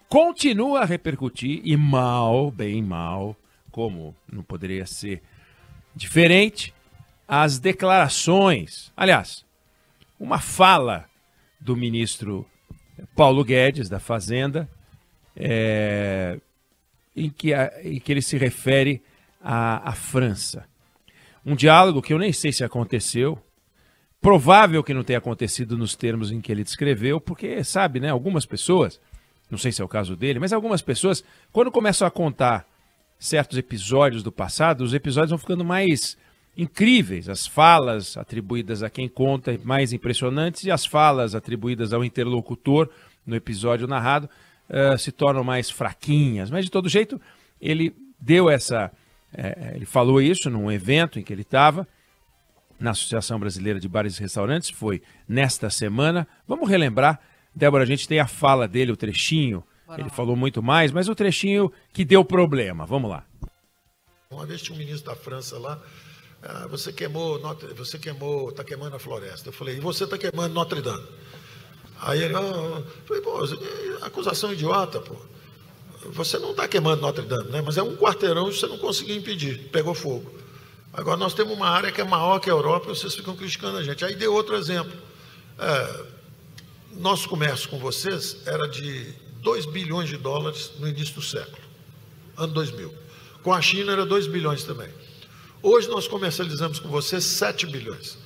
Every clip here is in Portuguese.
continua a repercutir, e mal, bem mal, como não poderia ser diferente, as declarações, aliás, uma fala do ministro Paulo Guedes, da Fazenda, em que ele se refere à França. Um diálogo que eu nem sei se aconteceu, provável que não tenha acontecido nos termos em que ele descreveu, porque, sabe, né, algumas pessoas, não sei se é o caso dele, mas algumas pessoas, quando começam a contar certos episódios do passado, os episódios vão ficando mais incríveis, as falas atribuídas a quem conta mais impressionantes e as falas atribuídas ao interlocutor no episódio narrado se tornam mais fraquinhas, mas de todo jeito ele deu ele falou isso num evento em que ele estava na Associação Brasileira de Bares e Restaurantes, foi nesta semana. Vamos relembrar, Débora, a gente tem a fala dele, o trechinho, ele falou muito mais, mas o trechinho que deu problema, vamos lá. Uma vez tinha um ministro da França lá, você está queimando a floresta. Eu falei, e você está queimando Notre Dame? Aí ele, falei, pô, acusação idiota, pô. Você não está queimando Notre Dame, né? Mas é um quarteirão e você não conseguiu impedir, pegou fogo. Agora nós temos uma área que é maior que a Europa e vocês ficam criticando a gente. Aí dei outro exemplo. Nosso comércio com vocês era de 2 bilhões de dólares no início do século, ano 2000. Com a China era 2 bilhões também. Hoje nós comercializamos com vocês 7 bilhões.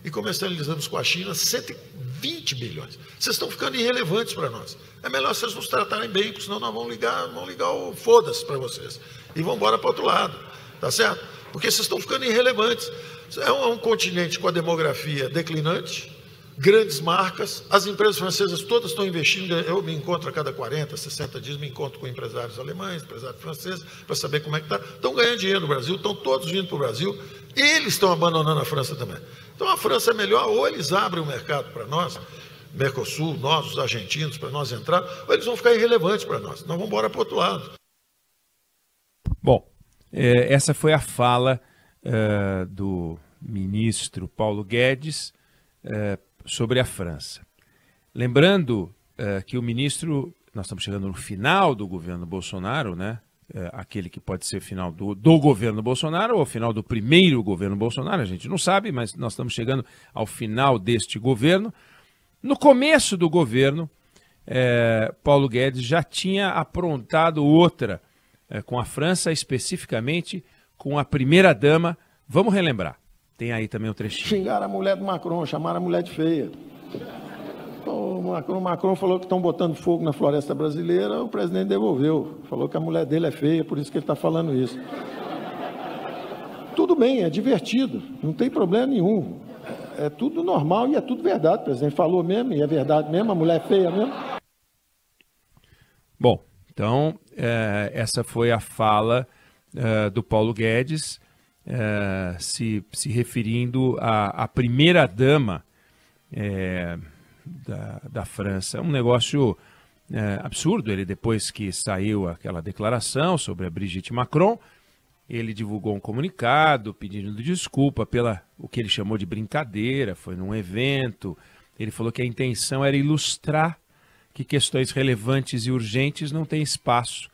E comercializamos com a China 120 bilhões. Vocês estão ficando irrelevantes para nós. É melhor vocês nos tratarem bem, porque senão nós vamos ligar o foda-se para vocês. E vamos embora para o outro lado. Tá certo? Porque vocês estão ficando irrelevantes. É um continente com a demografia declinante, grandes marcas, as empresas francesas todas estão investindo. Eu me encontro a cada 40, 60 dias, me encontro com empresários alemães, empresários franceses, para saber como é que está. Estão ganhando dinheiro no Brasil, estão todos vindo para o Brasil, eles estão abandonando a França também. Então a França é melhor, ou eles abrem o mercado para nós, Mercosul, nós, os argentinos, para nós entrar, ou eles vão ficar irrelevantes para nós. Nós vamos embora para o outro lado. Bom, essa foi a fala do ministro Paulo Guedes sobre a França. Lembrando que o ministro, nós estamos chegando no final do governo Bolsonaro, né? Aquele que pode ser o final do governo Bolsonaro ou o final do primeiro governo Bolsonaro, a gente não sabe, mas nós estamos chegando ao final deste governo. No começo do governo, Paulo Guedes já tinha aprontado outra com a França, especificamente com a primeira-dama. Vamos relembrar. Tem aí também um trechinho. Xingaram a mulher do Macron, chamaram a mulher de feia. O Macron falou que estão botando fogo na floresta brasileira, o presidente devolveu. Falou que a mulher dele é feia, por isso que ele está falando isso. Tudo bem, é divertido, não tem problema nenhum. É tudo normal e é tudo verdade. O presidente falou mesmo, e é verdade mesmo, a mulher é feia mesmo. Bom, então, essa foi a fala do Paulo Guedes, se referindo à primeira-dama da França. É um negócio absurdo. Ele, depois que saiu aquela declaração sobre a Brigitte Macron, ele divulgou um comunicado pedindo desculpa pela o que ele chamou de brincadeira, foi num evento. Ele falou que a intenção era ilustrar que questões relevantes e urgentes não têm espaço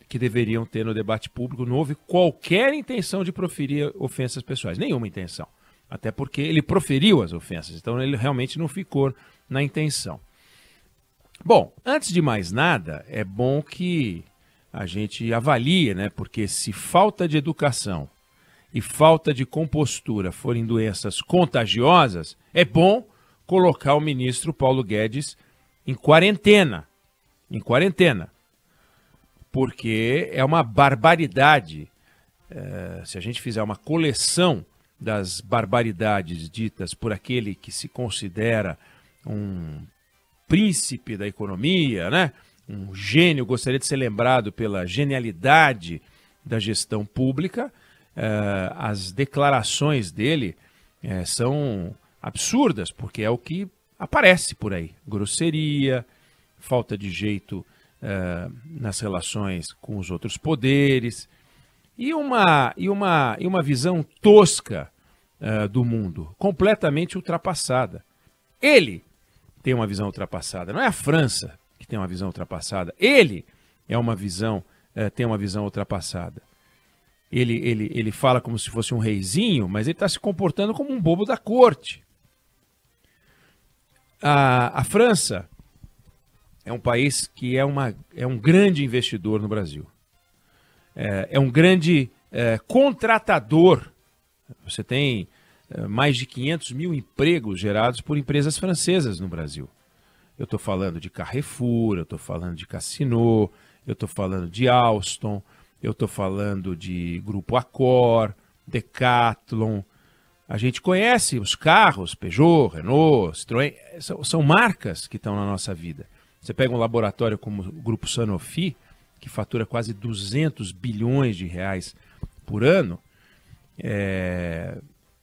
que deveriam ter no debate público. Não houve qualquer intenção de proferir ofensas pessoais, nenhuma intenção. Até porque ele proferiu as ofensas, então ele realmente não ficou na intenção. Bom, antes de mais nada, é bom que a gente avalie, né? Porque se falta de educação e falta de compostura forem doenças contagiosas, é bom colocar o ministro Paulo Guedes em quarentena. Em quarentena. Porque é uma barbaridade. Se a gente fizer uma coleção das barbaridades ditas por aquele que se considera um príncipe da economia, né? Um gênio, gostaria de ser lembrado pela genialidade da gestão pública, as declarações dele são absurdas, porque é o que aparece por aí. Grosseria, falta de jeito nas relações com os outros poderes e uma visão tosca do mundo, completamente ultrapassada. Ele tem uma visão ultrapassada, não é a França que tem uma visão ultrapassada. Ele é uma visão, tem uma visão ultrapassada. Ele fala como se fosse um reizinho, mas ele está se comportando como um bobo da corte. A França é um país que é um grande investidor no Brasil. É um grande contratador. Você tem mais de 500 mil empregos gerados por empresas francesas no Brasil. Eu estou falando de Carrefour, eu estou falando de Casino, eu estou falando de Alstom, eu estou falando de Grupo Accor, Decathlon. A gente conhece os carros, Peugeot, Renault, Citroën, são marcas que estão na nossa vida. Você pega um laboratório como o Grupo Sanofi, que fatura quase 200 bilhões de reais por ano,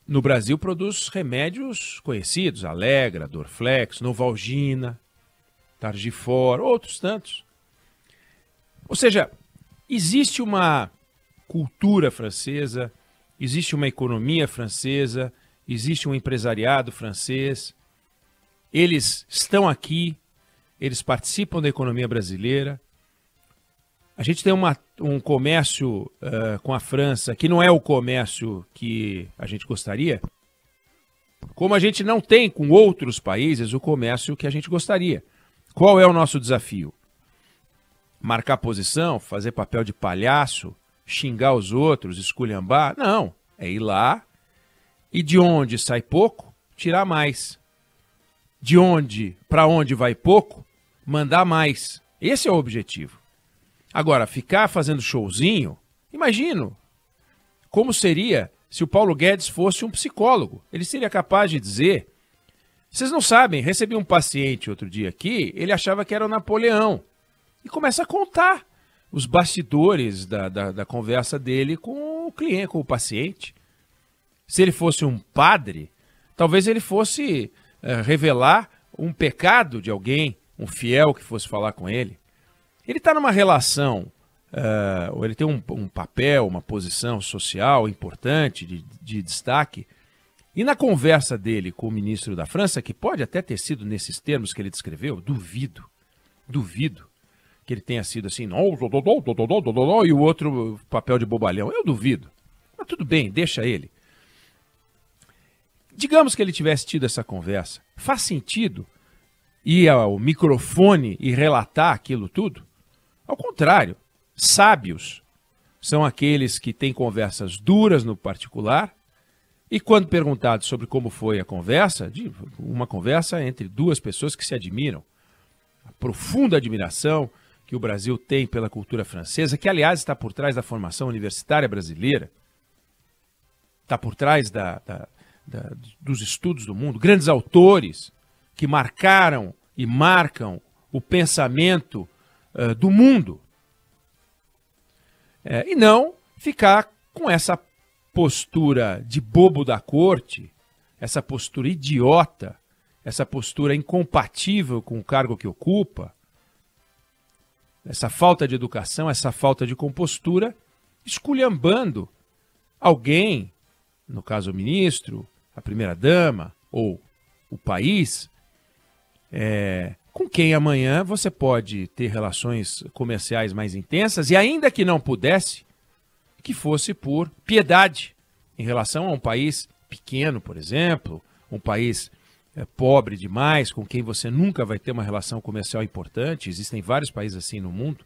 no Brasil produz remédios conhecidos, Allegra, Dorflex, Novalgina, Targifor, outros tantos. Ou seja, existe uma cultura francesa, existe uma economia francesa, existe um empresariado francês. Eles estão aqui, eles participam da economia brasileira. A gente tem um comércio com a França que não é o comércio que a gente gostaria, como a gente não tem com outros países o comércio que a gente gostaria. Qual é o nosso desafio? Marcar posição, fazer papel de palhaço, xingar os outros, esculhambar? Não, é ir lá e de onde sai pouco, tirar mais. De onde, para onde vai pouco, mandar mais. Esse é o objetivo. Agora, ficar fazendo showzinho, imagino como seria se o Paulo Guedes fosse um psicólogo. Ele seria capaz de dizer, vocês não sabem, recebi um paciente outro dia aqui, ele achava que era o Napoleão. E começa a contar os bastidores da conversa dele com o cliente, com o paciente. Se ele fosse um padre, talvez ele fosse revelar um pecado de alguém, um fiel que fosse falar com ele. Ele está numa relação, ou ele tem um papel, uma posição social importante, de destaque, e na conversa dele com o ministro da França, que pode até ter sido nesses termos que ele descreveu, duvido que ele tenha sido assim, e o outro papel de bobalhão, eu duvido. Mas tudo bem, deixa ele. Digamos que ele tivesse tido essa conversa, faz sentido ir ao microfone e relatar aquilo tudo? Ao contrário, sábios são aqueles que têm conversas duras no particular e quando perguntados sobre como foi a conversa, uma conversa entre duas pessoas que se admiram, a profunda admiração que o Brasil tem pela cultura francesa, que aliás está por trás da formação universitária brasileira, está por trás dos estudos do mundo, grandes autores que marcaram e marcam o pensamento do mundo. E não ficar com essa postura de bobo da corte, essa postura idiota, essa postura incompatível com o cargo que ocupa, essa falta de educação, essa falta de compostura, esculhambando alguém, no caso o ministro, a primeira-dama ou o país, com quem amanhã você pode ter relações comerciais mais intensas e ainda que não pudesse, que fosse por piedade em relação a um país pequeno, por exemplo, um país pobre demais, com quem você nunca vai ter uma relação comercial importante, existem vários países assim no mundo.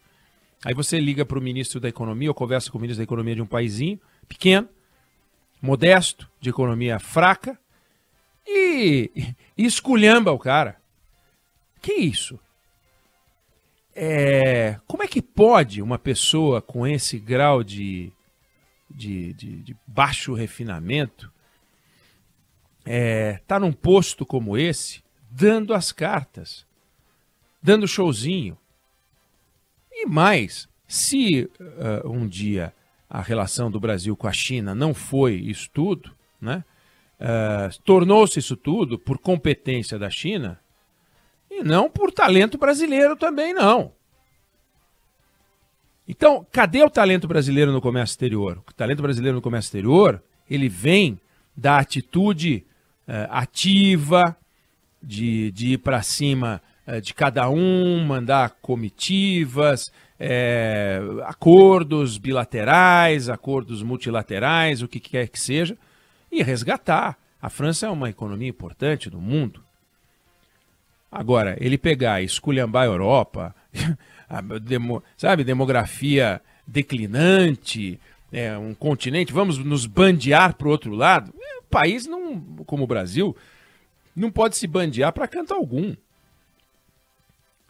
Aí você liga para o ministro da Economia ou conversa com o ministro da Economia de um paizinho pequeno, modesto, de economia fraca, e esculhamba o cara. Que isso? Como é que pode uma pessoa com esse grau de baixo refinamento tá num posto como esse, dando as cartas, dando showzinho? E mais, se um dia a relação do Brasil com a China não foi isso tudo, né? Tornou-se isso tudo por competência da China e não por talento brasileiro também não. Então, cadê o talento brasileiro no comércio exterior? O talento brasileiro no comércio exterior, ele vem da atitude ativa, de ir para cima de cada um, mandar comitivas, acordos bilaterais, acordos multilaterais, o que quer que seja, e resgatar. A França é uma economia importante do mundo. Agora, ele pegar e esculhambar a Europa, sabe, demografia declinante, um continente, vamos nos bandear para o outro lado. O país, não, como o Brasil, não pode se bandear para canto algum.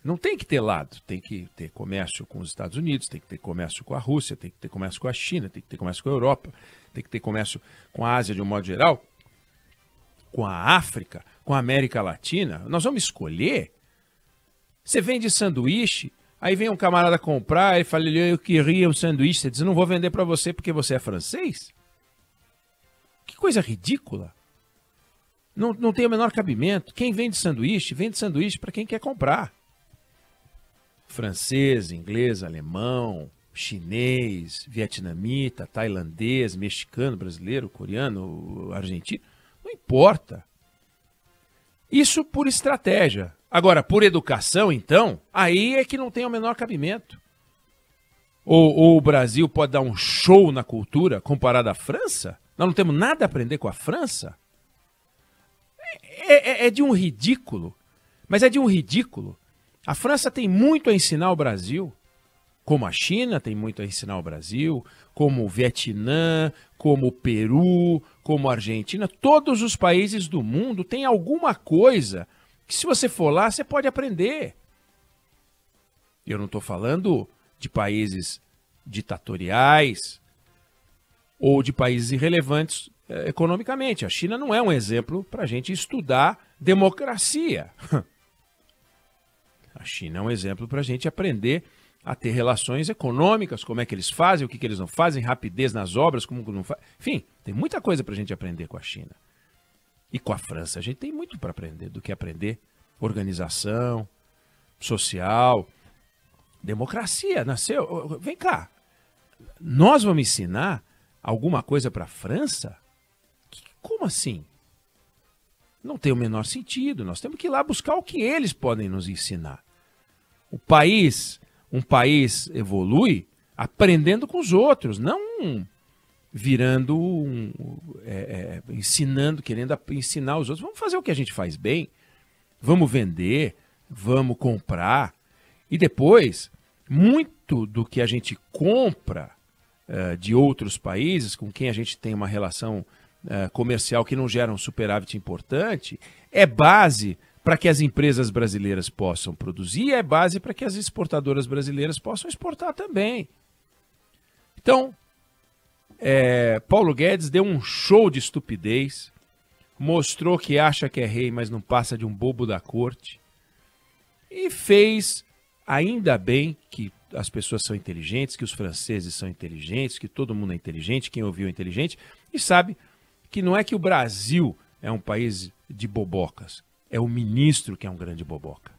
Não tem que ter lado, tem que ter comércio com os Estados Unidos, tem que ter comércio com a Rússia, tem que ter comércio com a China, tem que ter comércio com a Europa, tem que ter comércio com a Ásia de um modo geral, com a África, com a América Latina. Nós vamos escolher. Você vende sanduíche, aí vem um camarada comprar, ele fala, eu queria um sanduíche, você diz, eu não vou vender para você porque você é francês? Que coisa ridícula. Não tem o menor cabimento. Quem vende sanduíche para quem quer comprar. Francês, inglês, alemão, chinês, vietnamita, tailandês, mexicano, brasileiro, coreano, argentino, não importa. Isso por estratégia. Agora, por educação, então, aí é que não tem o menor cabimento. Ou o Brasil pode dar um show na cultura comparado à França? Nós não temos nada a aprender com a França? É de um ridículo. Mas é de um ridículo. A França tem muito a ensinar ao Brasil, como a China tem muito a ensinar ao Brasil, como o Vietnã, como o Peru, como a Argentina. Todos os países do mundo têm alguma coisa que, se você for lá, você pode aprender. Eu não estou falando de países ditatoriais ou de países irrelevantes economicamente. A China não é um exemplo para a gente estudar democracia. A China é um exemplo para a gente aprender a ter relações econômicas, como é que eles fazem, o que eles não fazem, rapidez nas obras, como não fazem. Enfim, tem muita coisa para a gente aprender com a China. E com a França, a gente tem muito para aprender, do que aprender. Organização, social, democracia, nasceu. Vem cá, nós vamos ensinar alguma coisa para a França? Como assim? Não tem o menor sentido. Nós temos que ir lá buscar o que eles podem nos ensinar. Um país evolui aprendendo com os outros, não virando, ensinando, querendo ensinar os outros. Vamos fazer o que a gente faz bem, vamos vender, vamos comprar. E depois, muito do que a gente compra de outros países, com quem a gente tem uma relação comercial que não gera um superávit importante, é base para que as empresas brasileiras possam produzir, é base para que as exportadoras brasileiras possam exportar também. Então, Paulo Guedes deu um show de estupidez, mostrou que acha que é rei, mas não passa de um bobo da corte, e fez, ainda bem que as pessoas são inteligentes, que os franceses são inteligentes, que todo mundo é inteligente, quem ouviu é inteligente, e sabe que não é que o Brasil é um país de bobocas, é o ministro que é um grande boboca.